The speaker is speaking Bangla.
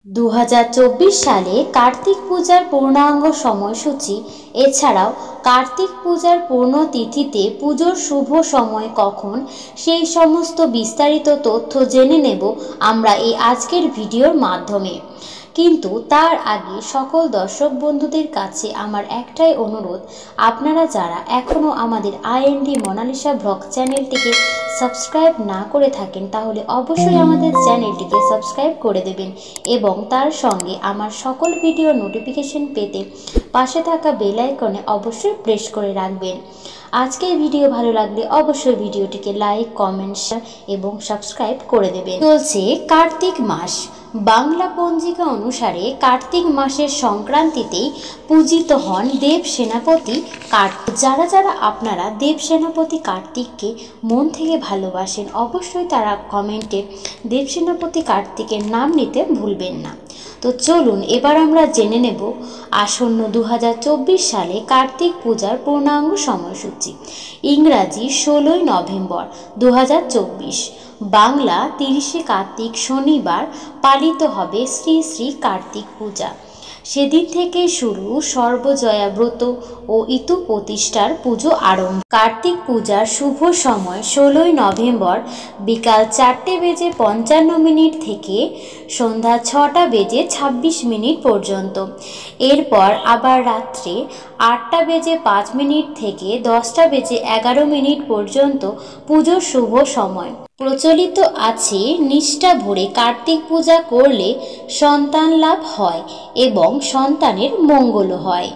2024 সালে কার্তিক পূজার পূর্ণাঙ্গ সময়সূচি এছাড়াও কার্তিক পূজার পূর্ণ তিথিতে পুজোর শুভ সময় কখন সেই সমস্ত বিস্তারিত তথ্য জেনে নেব আমরা এই আজকের ভিডিওর মাধ্যমে। কিন্তু তার আগে সকল দর্শক বন্ধুদের কাছে আমার একটাই অনুরোধ, আপনারা যারা এখনও আমাদের আইএনডি মোনালিসা ব্লগ চ্যানেলটিকে সাবস্ক্রাইব না করে থাকেন তাহলে অবশ্যই আমাদের চ্যানেলটিকে সাবস্ক্রাইব করে দেবেন এবং তার সঙ্গে আমার সকল ভিডিও নোটিফিকেশন পেতে পাশে থাকা বেল আইকনে অবশ্যই প্রেস করে রাখবেন। আজকের ভিডিও ভালো লাগলে অবশ্যই ভিডিওটিকে লাইক, কমেন্ট, শেয়ার এবং সাবস্ক্রাইব করে দেবেন। চলছে কার্তিক মাস। বাংলা পঞ্জিকা অনুসারে কার্তিক মাসের সংক্রান্তিতেই পূজিত হন দেব সেনাপতি কার্তিক। যারা যারা আপনারা দেব সেনাপতি কার্তিককে মন থেকে ভালোবাসেন অবশ্যই তারা কমেন্টে দেব সেনাপতি কার্তিকের নাম নিতে ভুলবেন না। তো চলুন এবার আমরা জেনে নেব আসন্ন 2024 সালে কার্তিক পূজার পূর্ণাঙ্গ সময়সূচি। ইংরাজি 16ই নভেম্বর 2024, বাংলা 30শে কার্তিক শনিবার পালিত হবে শ্রী শ্রী কার্তিক পূজা। সেদিন থেকে শুরু সর্বজয়া ব্রত ও ইতু প্রতিষ্ঠার পুজো আরম্ভ। কার্তিক পূজার শুভ সময় 16ই নভেম্বর বিকাল 4:55 থেকে সন্ধ্যা 6:26 পর্যন্ত। এরপর আবার রাত্রে 8:05 থেকে 10:11 পর্যন্ত পুজোর শুভ সময়। প্রচলিত আছে নিষ্ঠা ভরে কার্তিক পূজা করলে সন্তান লাভ হয় এবং সন্তানের মঙ্গল হয়।